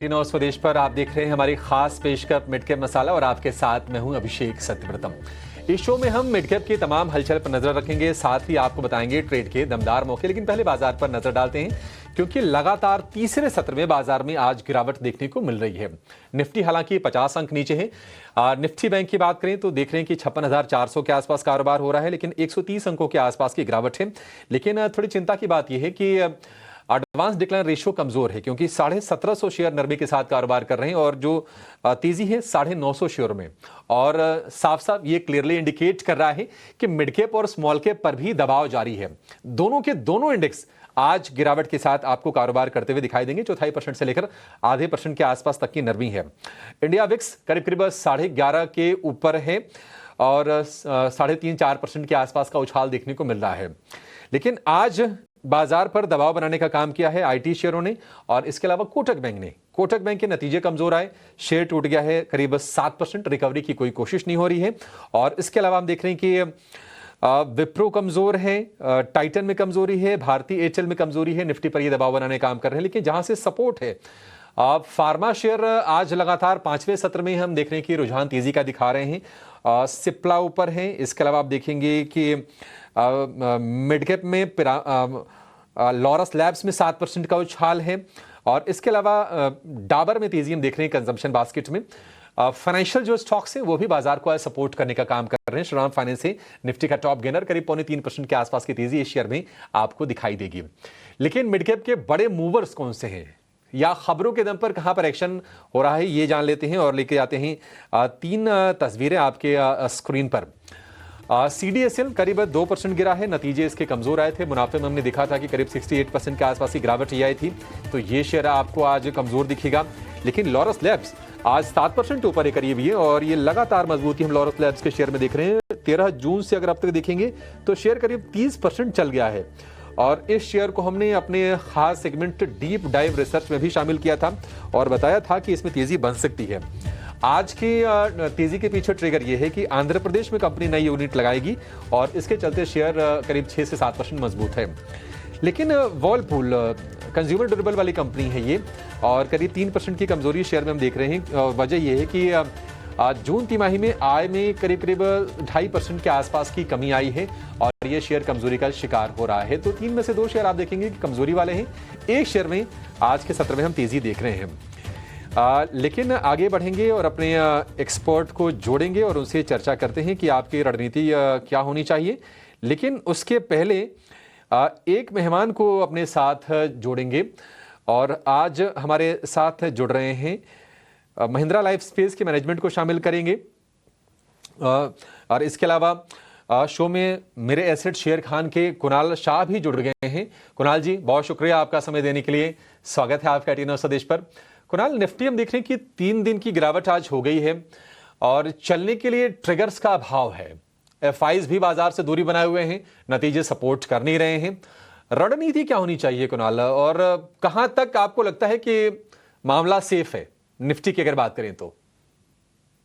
तीनों स्वदेश पर आप देख रहे हैं हमारी खास पेशकश मिड कैप मसाला और आपके साथ मैं हूं अभिषेक सत्यव्रतम। इस शो में हम मिड कैप की तमाम हलचल पर नजर रखेंगे, साथ ही आपको बताएंगे ट्रेड के दमदार मौके। लेकिन पहले बाजार पर नजर डालते हैं, क्योंकि लगातार तीसरे सत्र में बाजार में आज गिरावट देखने को मिल रही है। निफ्टी हालांकि 50 अंक नीचे है। निफ्टी बैंक की बात करें तो देख रहे हैं कि 56,400 के आसपास कारोबार हो रहा है, लेकिन 130 अंकों के आसपास की गिरावट है। लेकिन थोड़ी चिंता की बात यह है कि एडवांस डिक्लाइन रेशियो कमजोर है, क्योंकि 1750 शेयर नरमी के साथ कारोबार कर रहे हैं और जो तेजी है 950 शेयर में। और साफ साफ ये क्लियरली इंडिकेट कर रहा है कि मिड कैप और स्मॉल कैप पर भी दबाव जारी है। दोनों के दोनों इंडेक्स आज गिरावट के साथ आपको कारोबार करते हुए दिखाई देंगे। 0.25% से लेकर आधे % के आसपास तक की नरमी है। इंडिया विक्स करीब करीब 11.5 के ऊपर है और 3.5-4% के आसपास का उछाल देखने को मिल रहा है। लेकिन आज बाजार पर दबाव बनाने का काम किया है आईटी शेयरों ने, और इसके अलावा कोटक बैंक ने। कोटक बैंक के नतीजे कमजोर आए, शेयर टूट गया है करीब 7%। रिकवरी की कोई कोशिश नहीं हो रही है। और इसके अलावा हम देख रहे हैं कि विप्रो कमजोर है, टाइटन में कमजोरी है, भारतीय एयरटेल में कमजोरी है। निफ्टी पर यह दबाव बनाने का काम कर रहे हैं। लेकिन जहां से सपोर्ट है, फार्मा शेयर आज लगातार 5वें सत्र में हम देख रहे हैं कि रुझान तेजी का दिखा रहे हैं। सिप्ला ऊपर है। इसके अलावा आप देखेंगे कि मिड कैप में लॉरस लैब्स में 7% का उछाल है। और इसके अलावा डाबर में तेजी हम देख रहे हैं कंजम्पशन बास्केट में। फाइनेंशियल जो स्टॉक्स हैं वो भी बाजार को आज सपोर्ट करने का काम कर रहे हैं। श्रीराम फाइनेंस है निफ्टी का टॉप गेनर, करीब 2.25% के आसपास की तेजी इस शेयर में आपको दिखाई देगी। लेकिन मिड कैप के बड़े मूवर्स कौन से हैं, या खबरों के दम पर कहां पर एक्शन हो रहा है, ये जान लेते हैं। और लेके आते हैं 3 तस्वीरें आपके स्क्रीन पर। सीडीएसएल करीब 2% गिरा है। नतीजे इसके कमजोर आए थे। मुनाफे में हमने देखा था कि करीब 68% के आसपास की गिरावट ही आई थी, तो ये शेयर आपको आज कमजोर दिखेगा। लेकिन लॉरस लैब्स आज 7% ऊपर है करीब ये, और ये लगातार मजबूती हम लॉरस लैब्स के शेयर में देख रहे हैं। 13 जून से अगर अब तक देखेंगे तो शेयर करीब 30% चल गया है। और इस शेयर को हमने अपने खास सेगमेंट डीप डाइव रिसर्च में भी शामिल किया था और बताया था कि इसमें तेजी बन सकती है। आज की तेजी के पीछे ट्रिगर यह है कि आंध्र प्रदेश में कंपनी नई यूनिट लगाएगी और इसके चलते शेयर करीब 6 से 7% मजबूत है। लेकिन वर्लपूल कंज्यूमर ड्यूरेबल वाली कंपनी है ये, और करीब 3% की कमजोरी शेयर में हम देख रहे हैं। वजह यह है कि जून तिमाही में आय में करीब 2.5% के आसपास की कमी आई है और ये शेयर कमजोरी का शिकार हो रहा है। तो 3 में से 2 शेयर आप देखेंगे कि कमजोरी वाले हैं। एक शेयर में आज के सत्र में हम तेजी देख रहे हैं। लेकिन आगे बढ़ेंगे और अपने एक्सपर्ट को जोड़ेंगे और उनसे चर्चा करते हैं कि आपकी रणनीति क्या होनी चाहिए। लेकिन उसके पहले एक मेहमान को अपने साथ जोड़ेंगे, और आज हमारे साथ जुड़ रहे हैं महिंद्रा लाइफ स्पेस के मैनेजमेंट को शामिल करेंगे। और इसके अलावा शो में मेरे एसेट शेयर खान के कुणाल शाह भी जुड़ गए हैं। कुणाल जी, बहुत शुक्रिया आपका समय देने के लिए। स्वागत है आपका टीनो स्वदेश पर। कुणाल, निफ्टी हम देख रहे हैं कि 3 दिन की गिरावट आज हो गई है और चलने के लिए ट्रिगर्स का अभाव है। एफआईज भी बाजार से दूरी बनाए हुए हैं, नतीजे सपोर्ट कर नहीं रहे हैं। रणनीति क्या होनी चाहिए कुणाल, और कहां तक आपको लगता है कि मामला सेफ है निफ्टी की अगर बात करें तो?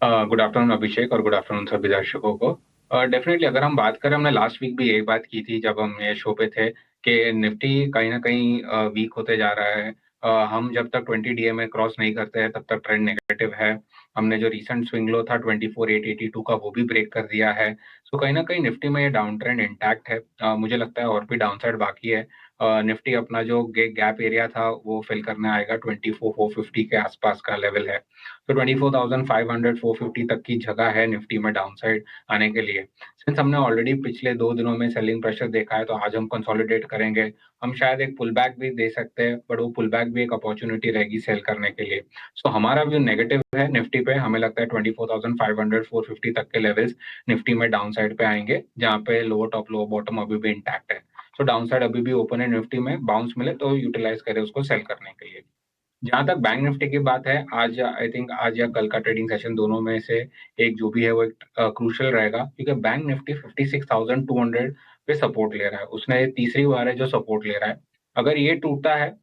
गुड आफ्टरनून अभिषेक, और गुड आफ्टरनून सभी दर्शकों को। डेफिनेटली अगर हम बात करें, हमने लास्ट वीक भी यही बात की थी जब हम ये शो पे थे, कि निफ्टी कहीं ना कहीं वीक होते जा रहा है। हम जब तक 20 डीएमए क्रॉस नहीं करते हैं तब तक ट्रेंड नेगेटिव है। हमने जो रीसेंट स्विंग लो था 24,882 का, वो भी ब्रेक कर दिया है। सो कहीं ना कहीं निफ्टी में ये डाउन ट्रेंड इंटैक्ट है। मुझे लगता है और भी डाउनसाइड बाकी है। निफ्टी अपना जो गैप एरिया था वो फिल करने आएगा। 24,450 के आसपास का लेवल है, तो 24,500 450 तक की जगह है निफ्टी में डाउनसाइड आने के लिए। सिंस हमने ऑलरेडी पिछले 2 दिनों में सेलिंग प्रेशर देखा है, तो आज हम कंसोलिडेट करेंगे। हम शायद एक पुल बैक भी दे सकते हैं, बट वो पुल बैक भी एक अपॉर्चुनिटी रहेगी सेल करने के लिए। सो हमारा व्यू नेगेटिव है निफ्टी पे। हमें लगता है 24,500 450 तक के लेवल्स निफ्टी में डाउनसाइड पे आएंगे, जहाँ पे लोअर टॉप लोअर बॉटम अभी भी इंटैक्ट है। सो डाउनसाइड अभी भी ओपन है निफ्टी में। बाउंस मिले तो यूटिलाइज करें उसको सेल करने के लिए। जहाँ तक बैंक निफ्टी की बात है, आज आई थिंक आज या कल का ट्रेडिंग सेशन दोनों में से एक जो भी है वो एक क्रूशियल रहेगा, क्योंकि बैंक निफ्टी 56,200 पे सपोर्ट ले रहा है। उसने ये तीसरी बार है जो सपोर्ट ले रहा है। अगर ये टूटता है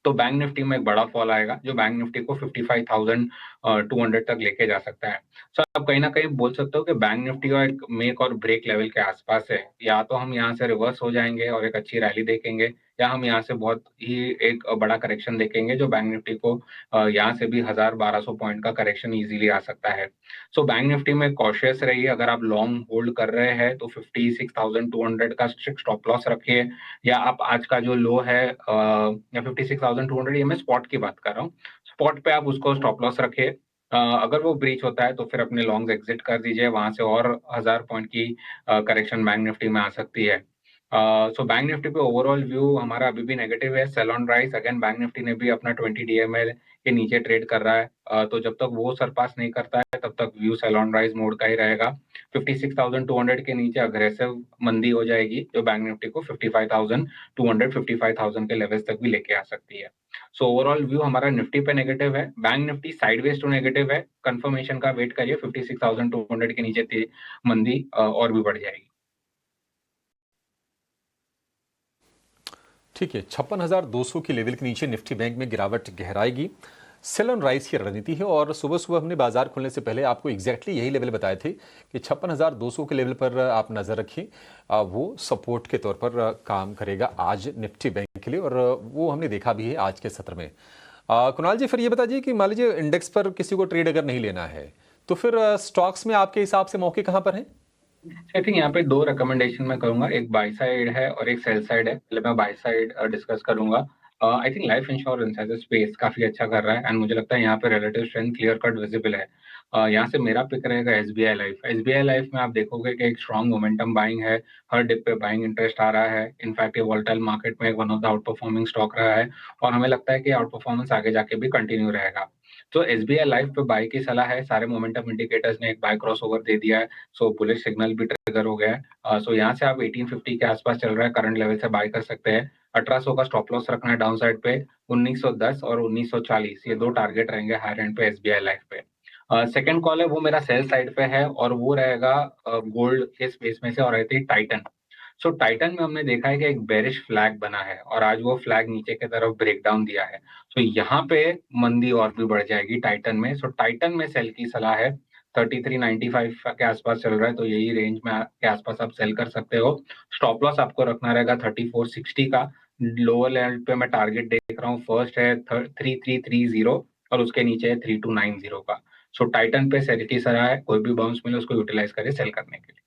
तो बैंक निफ्टी में एक बड़ा फॉल आएगा, जो बैंक निफ्टी को 55,200 तक लेके जा सकता है। सो आप कहीं ना कहीं बोल सकते हो कि बैंक निफ्टी का एक मेक और ब्रेक लेवल के आसपास है। या तो हम यहाँ से रिवर्स हो जाएंगे और एक अच्छी रैली देखेंगे, या हम यहाँ से बहुत ही एक बड़ा करेक्शन देखेंगे जो बैंक निफ्टी को यहाँ से भी 1000-1200 पॉइंट का करेक्शन इजीली आ सकता है। सो बैंक निफ्टी में कॉशियस रहिए। अगर आप लॉन्ग होल्ड कर रहे हैं तो 56,200 का स्ट्रिक्ट स्टॉप लॉस रखिए, या आप आज का जो लो है या 56,200, ये मैं स्पॉट की बात कर रहा हूँ, स्पॉट पे आप उसको स्टॉप लॉस रखिए। अगर वो ब्रीच होता है तो फिर अपने लॉन्ग्स एग्जिट कर दीजिए, वहां से और 1000 पॉइंट की करेक्शन बैंक निफ्टी में आ सकती है। सो बैंक निफ्टी पे ओवरऑल व्यू हमारा अभी भी नेगेटिव है। Sell on rise again bank Nifty ने भी अपना 20 डीएमएल के नीचे ट्रेड कर रहा है, तो जब तक वो सरपास नहीं करता है तब तक view sell on rise mode का ही रहेगा। 56,200 के नीचे अग्रेसिव मंदी हो जाएगी जो बैंक निफ्टी को 55,200 55,000 के लेवल्स तक भी लेके आ सकती है। सो ओवरऑल व्यू हमारा निफ्टी पे नेगेटिव है, bank Nifty sideways to negative है। कंफर्मेशन का वेट करिए, 56,200 के नीचे मंदी और भी बढ़ जाएगी। ठीक है, 56,200 के लेवल के नीचे निफ्टी बैंक में गिरावट गहराएगी। सेल ऑन राइज की रणनीति है और सुबह सुबह हमने बाजार खुलने से पहले आपको एग्जैक्टली यही लेवल बताए थे कि 56,200 के लेवल पर आप नज़र रखिए, वो सपोर्ट के तौर पर काम करेगा आज निफ्टी बैंक के लिए, और वो हमने देखा भी है आज के सत्र में। कुणाल जी, फिर ये बताइए कि मान लीजिए इंडेक्स पर किसी को ट्रेड अगर नहीं लेना है तो फिर स्टॉक्स में आपके हिसाब से मौके कहाँ पर हैं? आई थिंक यहाँ पे दो रिकमेंडेशन मैं करूंगा, एक बाय साइड है और एक सेल साइड है। पहले मैं बाय साइड डिस्कस करूंगा। I think life insurance as a space काफी अच्छा कर रहा है एंड मुझे लगता है यहाँ पे relative strength clear cut visible है। यहाँ से मेरा पिक रहेगा एसबीआई लाइफ। एसबीआई लाइफ में आप देखोगे कि एक स्ट्रॉन्ग मोमेंटम बाइंग है, हर डिप पे बाइंग इंटरेस्ट आ रहा है। इनफैक्ट ये वोलेटाइल मार्केट में one of the out performing stock रहा है और हमें लगता है कि आउट परफॉर्मेंस आगे जाके भी कंटिन्यू रहेगा। तो एसबीआई लाइफ पे बाय की सलाह है। सारे मोमेंटम इंडिकेटर्स ने एक बाय क्रॉसओवर दे दिया है, सो बुलिश सिग्नल भी ट्रिगर हो गया है। सो यहाँ से आप 1850 के आसपास चल रहा है करंट लेवल से बाय कर सकते हैं। 1800 का स्टॉप लॉस रखना है डाउन साइड पे। 1910 और 1940 ये दो टारगेट रहेंगे हायर एंड पे एसबीआई लाइफ पे। सेकंड कॉल है वो मेरा सेल साइड पे है और वो रहेगा गोल्ड के स्पेस में से, और रहती है टाइटन। सो टाइटन में हमने देखा है कि एक बेरिश फ्लैग बना है और आज वो फ्लैग नीचे की तरफ ब्रेक डाउन दिया है। सो यहाँ पे मंदी और भी बढ़ जाएगी टाइटन में। सो टाइटन में सेल की सलाह है। 3395 के आसपास चल रहा है, तो यही रेंज में के आसपास आप सेल कर सकते हो। स्टॉप लॉस आपको रखना रहेगा 3460 का। लोअर लेवल पे मैं टारगेट देख रहा हूँ, फर्स्ट है 3330 और उसके नीचे है 3290 का। सो टाइटन पे सेल की सलाह है, कोई भी बाउंस मिले उसको यूटिलाइज करें सेल करने के लिए।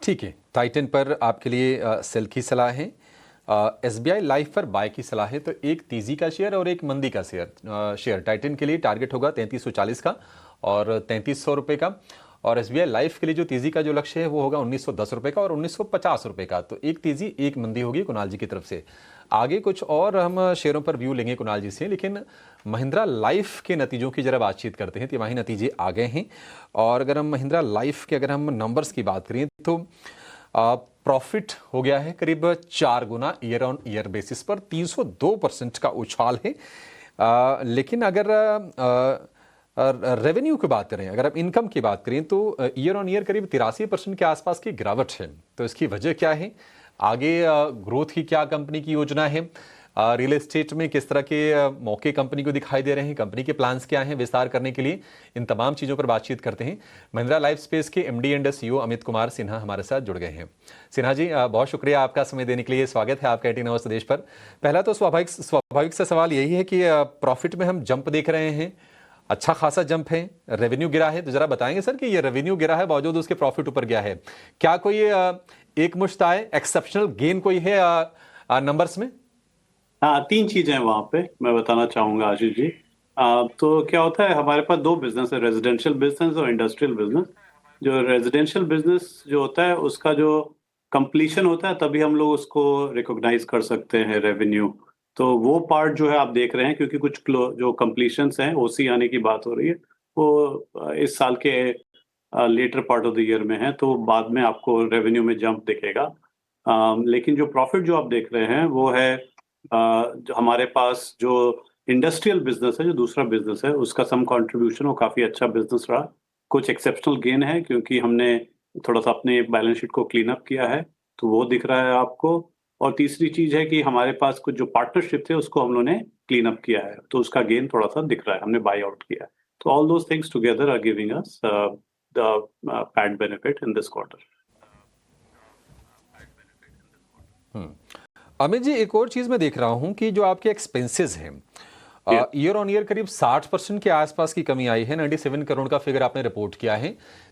ठीक है, टाइटन पर आपके लिए सेल की सलाह है। एसबीआई लाइफ पर बाय की सलाह है। तो एक तेजी का शेयर और एक मंदी का शेयर टाइटन के लिए टारगेट होगा 3340 का और 3300 रुपये का, और एसबीआई लाइफ के लिए जो तेजी का जो लक्ष्य है वो होगा 1910 रुपये का और 1950 रुपये का। तो एक तेजी एक मंदी होगी कुणाल जी की तरफ से। आगे कुछ और हम शेयरों पर व्यू लेंगे कुणाल जी से, लेकिन महिंद्रा लाइफ के नतीजों की जरा बातचीत करते हैं। तिमाही नतीजे आ गए हैं और अगर हम महिंद्रा लाइफ के अगर हम नंबर्स की बात करें तो प्रॉफिट हो गया है करीब 4 गुना ईयर ऑन ईयर बेसिस पर, 302% का उछाल है। लेकिन अगर रेवेन्यू की बात करें, अगर आप इनकम की बात करें तो ईयर ऑन ईयर करीब 83% के आसपास की गिरावट है। तो इसकी वजह क्या है, आगे ग्रोथ की क्या कंपनी की योजना है, रियल एस्टेट में किस तरह के मौके कंपनी को दिखाई दे रहे हैं, कंपनी के प्लान्स क्या हैं विस्तार करने के लिए, इन तमाम चीज़ों पर बातचीत करते हैं। महिंद्रा लाइफ स्पेस के MD and CEO Amit Kumar Sinha हमारे साथ जुड़ गए हैं। सिन्हा जी, बहुत शुक्रिया आपका समय देने के लिए, स्वागत है आपका 18 आवर्स देश पर। पहला तो स्वाभाविक सा सवाल यही है कि प्रॉफिट में हम जंप देख रहे हैं, अच्छा खासा जंप है, रेवेन्यू गिरा है, तो जरा बताएंगे सर कि ये रेवेन्यू गिरा है बावजूद उसके प्रॉफिट ऊपर गया है, क्या कोई एक मुश्त आए एक्सेप्शनल गेन कोई है नंबर्स में? हाँ, तीन चीजें हैं वहां पे मैं बताना चाहूंगा आशीष जी। तो क्या होता है, हमारे पास दो बिजनेस है, रेजिडेंशियल बिजनेस और इंडस्ट्रियल बिजनेस। जो रेजिडेंशियल बिजनेस जो होता है उसका जो कंप्लीशन होता है तभी हम लोग उसको रिकॉग्नाइज कर सकते हैं रेवेन्यू। तो वो पार्ट जो है आप देख रहे हैं, क्योंकि कुछ जो कंप्लीशंस हैं, ओसी आने की बात हो रही है, वो इस साल के latter part of the year में है, तो बाद में आपको रेवेन्यू में जंप दिखेगा। लेकिन जो प्रॉफिट जो आप देख रहे हैं वो है जो हमारे पास जो इंडस्ट्रियल बिजनेस है, जो दूसरा बिजनेस है, उसका सम कंट्रीब्यूशन, वो काफी अच्छा बिजनेस रहा। कुछ एक्सेप्शनल गेन है क्योंकि हमने थोड़ा सा अपने बैलेंस शीट को क्लीन अप किया है, तो वो दिख रहा है आपको। और तीसरी चीज है कि हमारे पास कुछ जो पार्टनरशिप थे उसको हम लोगों ने क्लीन अप किया है, तो उसका गेन थोड़ा सा दिख रहा है, हमने बाय आउट किया है। तो all those things together are giving us the PAT benefit in this quarter. Amit ji, एक और चीज मैं देख रहा हूं कि जो आपके एक्सपेंसेस हैं ईयर ऑन ईयर करीब 60% के आसपास की कमी आई है। 97 करोड़ का फिगर आपने रिपोर्ट किया है।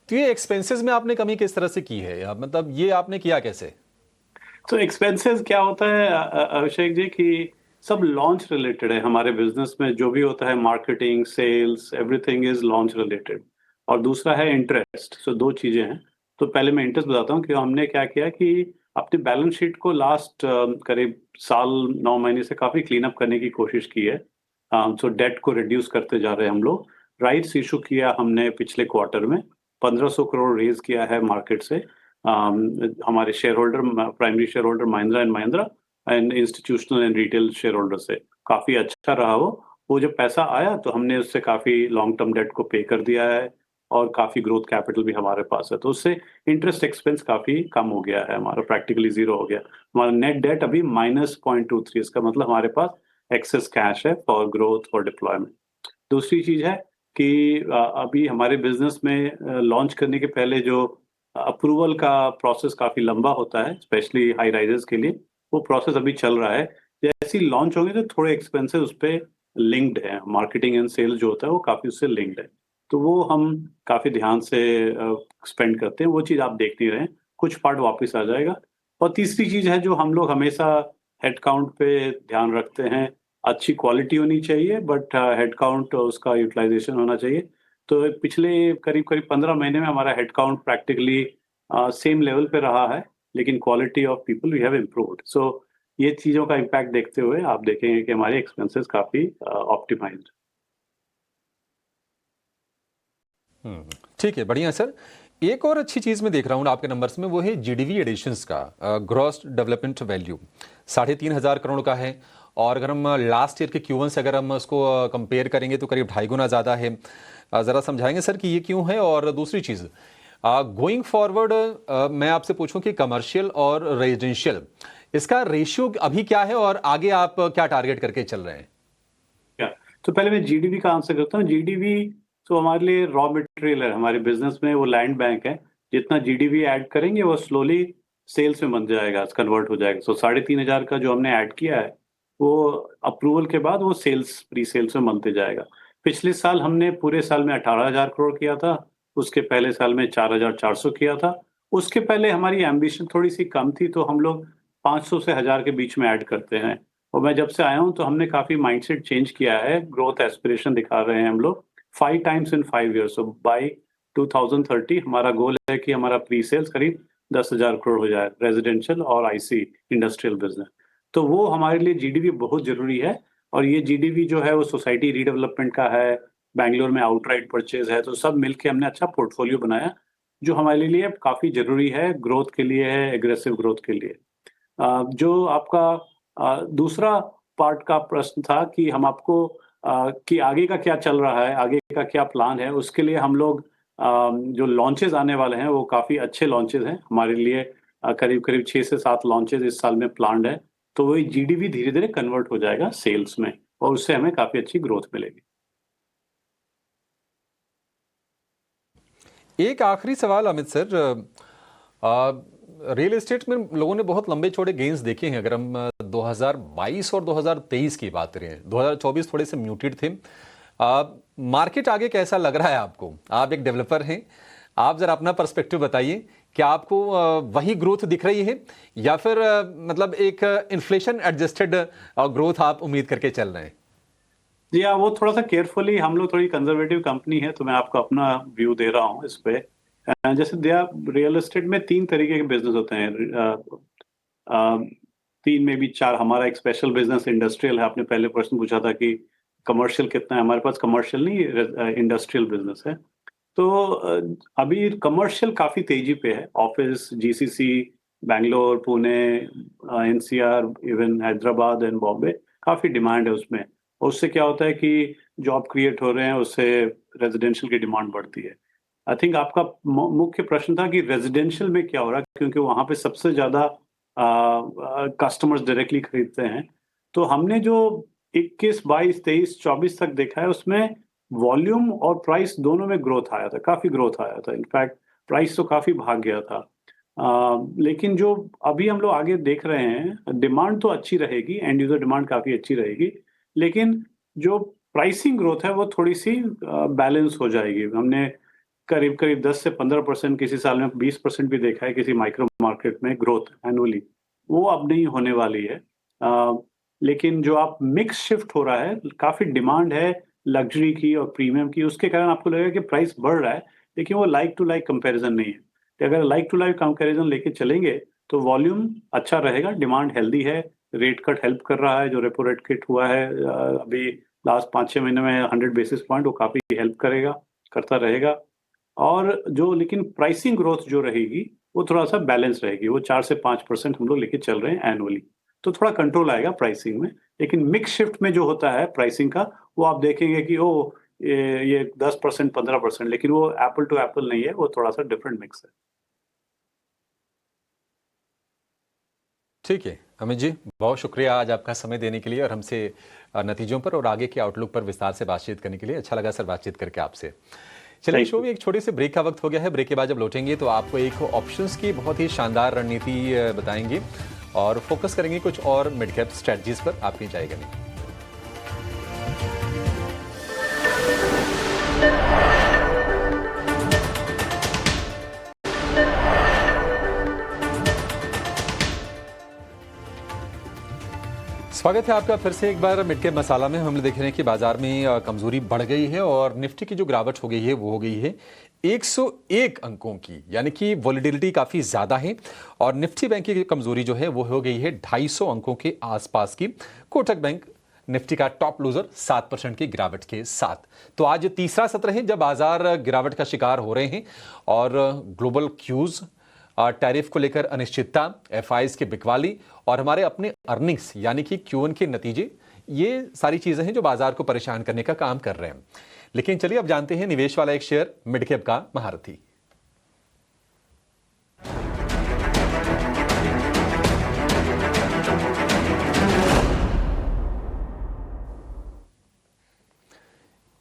तो ये एक्सपेंसेस में आपने कमी किस तरह से की है, या मतलब ये आपने किया कैसे? तो एक्सपेंसेस क्या होता है अभिषेक जी कि सब लॉन्च रिलेटेड है हमारे बिजनेस में। जो भी होता है marketing, sales, everything is launch related. और दूसरा है इंटरेस्ट। सो दो चीजें हैं। तो पहले मैं इंटरेस्ट बताता हूँ कि हमने क्या किया कि अपनी बैलेंस शीट को लास्ट करीब साल 9 महीने से काफी क्लीन अप करने की कोशिश की है। सो डेट को रिड्यूस करते जा रहे हैं हम लोग। राइट्स इशू किया हमने पिछले क्वार्टर में। 1500 करोड़ रेज किया है मार्केट से। हमारे share holder, primary shear holder Mahindra and Mahindra and institutional and retail share holder से। काफी अच्छा रहा वो जब पैसा आया तो हमने उससे काफी लॉन्ग टर्म डेट को पे कर दिया है। और काफी ग्रोथ कैपिटल भी हमारे पास है, तो उससे इंटरेस्ट एक्सपेंस काफी कम हो गया है, हमारा प्रैक्टिकली जीरो हो गया। हमारा नेट डेट अभी -0.23। इसका मतलब हमारे पास एक्सेस कैश है फॉर ग्रोथ, फॉर डिप्लॉयमेंट। दूसरी चीज है कि अभी हमारे बिजनेस में लॉन्च करने के पहले जो अप्रूवल का प्रोसेस काफी लंबा होता है, स्पेशली हाई राइजर्स के लिए। वो प्रोसेस अभी चल रहा है। जैसे ही लॉन्च होंगे तो थोड़े एक्सपेंसेस उस पे लिंक्ड है। मार्केटिंग एंड सेल्स जो होता है वो काफी उससे लिंक्ड है। तो वो हम काफी ध्यान से स्पेंड करते हैं। वो चीज आप देख नहीं रहे हैं, कुछ पार्ट वापस आ जाएगा। और तीसरी चीज है जो हम लोग हमेशा हेड काउंट पे ध्यान रखते हैं। अच्छी क्वालिटी होनी चाहिए, बट हेड काउंट उसका यूटिलाइजेशन होना चाहिए। तो पिछले करीब करीब 15 महीने में हमारा head count practically same level पे रहा है, लेकिन quality of people we have improved. So ये चीजों का इम्पैक्ट देखते हुए आप देखेंगे कि हमारे एक्सपेंसेस काफी ऑप्टिमाइज्ड। ठीक है, बढ़िया सर। एक और अच्छी चीज मैं देख रहा हूँ आपके नंबर्स में, वो है जीडीवी एडिशंस का ग्रॉस डेवलपमेंट वैल्यू 3,500 करोड़ का है। और अगर हम लास्ट ईयर के Q1 से अगर हम उसको कंपेयर करेंगे तो करीब 2.5 गुना ज़्यादा है। ज़रा समझाएंगे सर कि ये क्यों है? और दूसरी चीज़, गोइंग फॉरवर्ड मैं आपसे पूछूं कि कमर्शियल और रेजिडेंशियल इसका रेशियो अभी क्या है, और आगे आप क्या टारगेट करके चल रहे हैं? क्या तो पहले मैं जीडीवी का आंसर करता हूँ। जीडीवी तो हमारे लिए रॉ मटेरियल है। हमारे बिजनेस में वो लैंड बैंक है। जितना जीडीवी ऐड करेंगे वो स्लोली सेल्स में बन जाएगा, कन्वर्ट हो जाएगा। सो 3,500 का जो हमने ऐड किया है वो अप्रूवल के बाद वो सेल्स, प्री सेल्स में बनते जाएगा। पिछले साल हमने पूरे साल में 18,000 करोड़ किया था। उसके पहले साल में 4,400 किया था। उसके पहले हमारी एम्बिशन थोड़ी सी कम थी, तो हम लोग 500 से 1,000 के बीच में ऐड करते हैं। और मैं जब से आया हूँ तो हमने काफी माइंडसेट चेंज किया है। ग्रोथ एस्पिरेशन दिखा रहे हैं हम लोग 5 times in 5 years। So by 2030 हमारा गोल है कि हमारा प्री सेल्स करीब 10,000 करोड़ हो जाए, रेजिडेंशियल और आईसी इंडस्ट्रियल बिजनेस। तो वो हमारे लिए जीडीवी बहुत जरूरी है। और ये जीडीवी जो है वो सोसाइटी रीडेवलपमेंट का है, बैंगलोर में आउटराइट परचेज है। तो सब मिलके हमने अच्छा पोर्टफोलियो बनाया जो हमारे लिए काफी जरूरी है, ग्रोथ के लिए है, एग्रेसिव ग्रोथ के लिए। जो आपका दूसरा पार्ट का प्रश्न था कि हम आपको कि आगे का क्या चल रहा है, आगे का क्या प्लान है, उसके लिए हम लोग जो लॉन्चेस आने वाले हैं वो काफ़ी अच्छे लॉन्चेस हैं हमारे लिए। करीब करीब 6 से 7 लॉन्चेस इस साल में प्लान्ड है। तो वही जीडीवी धीरे धीरे कन्वर्ट हो जाएगा सेल्स में, और उससे हमें काफ़ी अच्छी ग्रोथ मिलेगी। एक आखिरी सवाल अमित सर, रियल एस्टेट में लोगों ने बहुत लंबे चौड़े गेंस देखे हैं। अगर हम 2022 और 2023 की बात करें, 2024 थोड़े से म्यूटेड थे। मार्केट आगे कैसा लग रहा है आपको? आप एक डेवलपर हैं, आप जरा अपना पर्सपेक्टिव बताइए। क्या आपको वही ग्रोथ दिख रही है, या फिर मतलब एक इन्फ्लेशन एडजस्टेड ग्रोथ आप उम्मीद करके चल रहे हैं? जी हाँ, वो थोड़ा सा केयरफुली, हम लोग थोड़ी कंजर्वेटिव कंपनी है, तो मैं आपको अपना व्यू दे रहा हूँ इस पे। जैसे रियल एस्टेट में 3 तरीके के बिजनेस होते हैं। 3 में भी 4। हमारा एक स्पेशल बिजनेस इंडस्ट्रियल है। आपने पहले प्रश्न पूछा था कि कमर्शियल कितना है। हमारे पास कमर्शियल नहीं, इंडस्ट्रियल बिजनेस है। तो अभी कमर्शियल काफी तेजी पे है। Office, GCC, Bangalore, Pune, NCR, even Hyderabad and Bombay, काफी डिमांड है उसमें। और उससे क्या होता है कि जॉब क्रिएट हो रहे हैं, उससे रेजिडेंशियल की डिमांड बढ़ती है। आई थिंक आपका मुख्य प्रश्न था कि रेजिडेंशियल में क्या हो रहा है, क्योंकि वहां पे सबसे ज्यादा कस्टमर्स डायरेक्टली खरीदते हैं। तो हमने जो 21, 22, 23, 24 तक देखा है, उसमें वॉल्यूम और प्राइस दोनों में ग्रोथ आया था, काफी ग्रोथ आया था। इनफैक्ट प्राइस तो काफी भाग गया था। लेकिन जो अभी हम लोग आगे देख रहे हैं, डिमांड तो अच्छी रहेगी, एंड यूजर डिमांड काफी अच्छी रहेगी, लेकिन जो प्राइसिंग ग्रोथ है वो थोड़ी सी बैलेंस हो जाएगी। हमने करीब करीब 10 से 15%, किसी साल में 20% भी देखा है किसी माइक्रो मार्केट में ग्रोथ एनुअली, वो अब नहीं होने वाली है। लेकिन जो आप मिक्स शिफ्ट हो रहा है, काफी डिमांड है लग्जरी की और प्रीमियम की, उसके कारण आपको लगेगा कि प्राइस बढ़ रहा है, लेकिन वो लाइक टू लाइक कंपैरिजन नहीं है। तो अगर लाइक टू लाइक कंपैरिजन लेके चलेंगे तो वॉल्यूम अच्छा रहेगा, डिमांड हेल्दी है, रेट कट हेल्प कर रहा है, जो रेपो रेट कट हुआ है अभी लास्ट 5-6 महीने में 100 बेसिस पॉइंट, वो काफी हेल्प करेगा, करता रहेगा। और जो लेकिन प्राइसिंग ग्रोथ जो रहेगी वो थोड़ा सा बैलेंस रहेगी, वो 4 से 5% हम लोग लेके चल रहे हैं एनुअली, तो थोड़ा कंट्रोल आएगा प्राइसिंग में। लेकिन मिक्स शिफ्ट में जो होता है प्राइसिंग का, वो आप देखेंगे कि ये 10% 15%, लेकिन वो एप्पल टू एप्पल नहीं है, वो थोड़ा सा डिफरेंट मिक्स है। ठीक है अमित जी, बहुत शुक्रिया आज आपका समय देने के लिए और हमसे नतीजों पर और आगे के आउटलुक पर विस्तार से बातचीत करने के लिए। अच्छा लगा सर बातचीत करके आपसे। चलिए, शो में एक छोटे से ब्रेक का वक्त हो गया है। ब्रेक के बाद जब लौटेंगे तो आपको एक ऑप्शंस की बहुत ही शानदार रणनीति बताएंगे और फोकस करेंगे कुछ और मिड कैप स्ट्रेटजीज पर। आप कहीं जाएगा नहीं। स्वागत है आपका फिर से एक बार मिड कैप मसाला में। हम देख रहे हैं कि बाजार में कमजोरी बढ़ गई है और निफ्टी की जो गिरावट हो गई है वो हो गई है 101 अंकों की, यानी कि वॉलिटिलिटी काफी ज्यादा है। और निफ्टी बैंक की कमजोरी जो है वो हो गई है 250 अंकों के आसपास की। कोटक बैंक निफ्टी का टॉप लूजर 7% की गिरावट के साथ। तो आज तीसरा सत्र है जब बाजार गिरावट का शिकार हो रहे हैं और ग्लोबल क्यूज, टैरिफ को लेकर अनिश्चितता, एफआईज की बिकवाली और हमारे अपने अर्निंग्स यानी कि Q1 के नतीजे, ये सारी चीजें हैं जो बाजार को परेशान करने का काम कर रहे हैं। लेकिन चलिए अब जानते हैं निवेश वाला एक शेयर मिड कैप का महारथी।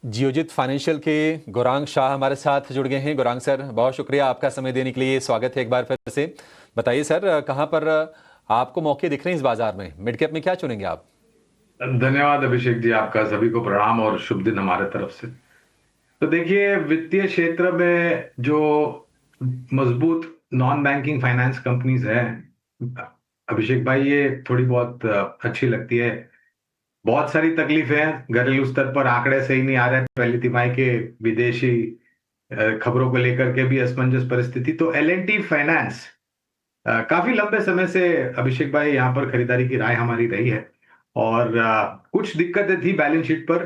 जियोजित फाइनेंशियल के गौरांग शाह हमारे साथ जुड़ गए हैं। गौरांग सर, बहुत शुक्रिया आपका समय देने के लिए, स्वागत है एक बार फिर से। बताइए सर, कहां पर आपको मौके दिख रहे हैं इस बाजार में? मिड कैप में क्या चुनेंगे आप? धन्यवाद अभिषेक जी, आपका सभी को प्रणाम और शुभ दिन हमारे तरफ से। तो देखिए, वित्तीय क्षेत्र में जो मजबूत नॉन बैंकिंग फाइनेंस कंपनीज हैं अभिषेक भाई, ये थोड़ी बहुत अच्छी लगती है। बहुत सारी तकलीफें हैं, घरेलू स्तर पर आंकड़े सही नहीं आ रहे, पहली तिमाही के विदेशी खबरों को लेकर के भी असमंजस परिस्थिति। तो L&T फाइनेंस काफी लंबे समय से अभिषेक भाई यहाँ पर खरीदारी की राय हमारी रही है। और कुछ दिक्कतें थी बैलेंस शीट पर,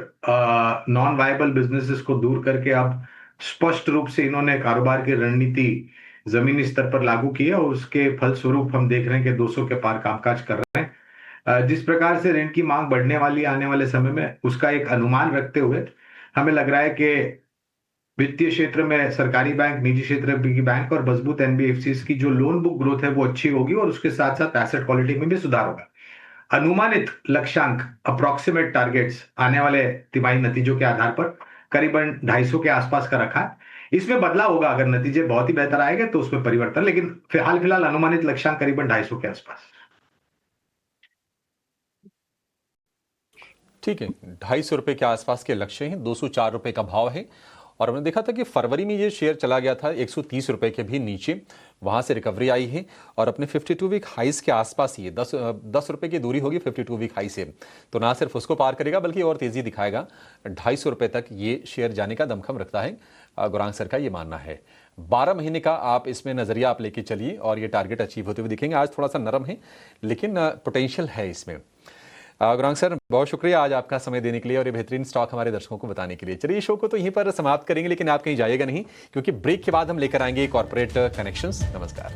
नॉन वायबल बिजनेसेस को दूर करके अब स्पष्ट रूप से इन्होंने कारोबार की रणनीति जमीनी स्तर पर लागू की है और उसके फलस्वरूप हम देख रहे हैं कि 200 के पार कामकाज कर रहे हैं। जिस प्रकार से ऋण की मांग बढ़ने वाली आने वाले समय में, उसका एक अनुमान रखते हुए हमें लग रहा है कि वित्तीय क्षेत्र में सरकारी बैंक, निजी क्षेत्र की बैंक और मजबूत NBFCs की जो लोन बुक ग्रोथ है वो अच्छी होगी और उसके साथ साथ एसेट क्वालिटी में भी सुधार होगा। अनुमानित लक्ष्यांक, अप्रोक्सीमेट टारगेट्स आने वाले तिमाही नतीजों के आधार पर करीबन 250 के आसपास का रखा है। इसमें बदलाव होगा अगर नतीजे बहुत ही बेहतर आएंगे तो उसमें परिवर्तन, लेकिन फिलहाल अनुमानित लक्ष्यांक करीबन 250 के आसपास। ठीक है, 250 रुपए के आसपास के लक्ष्य हैं, 204 रुपए का भाव है। और हमने देखा था कि फरवरी में ये शेयर चला गया था 130 रुपए के भी नीचे, वहां से रिकवरी आई है और अपने 52 वीक हाइस के आसपास ये 10 रुपए की दूरी होगी 52 वीक हाई से। तो ना सिर्फ उसको पार करेगा बल्कि और तेजी दिखाएगा। 250 रुपए तक ये शेयर जाने का दमखम रखता है, गौरांग सर का ये मानना है। 12 महीने का आप इसमें नजरिया आप लेके चलिए और ये टारगेट अचीव होते हुए दिखेंगे। आज थोड़ा सा नरम है लेकिन पोटेंशियल है इसमें। गौरांग सर, बहुत शुक्रिया आज आपका समय देने के लिए और ये बेहतरीन स्टॉक हमारे दर्शकों को बताने के लिए। चलिए, शो को तो यहीं पर समाप्त करेंगे, लेकिन आप कहीं जाइएगा नहीं, क्योंकि ब्रेक के बाद हम लेकर आएंगे कॉर्पोरेट कनेक्शंस। नमस्कार।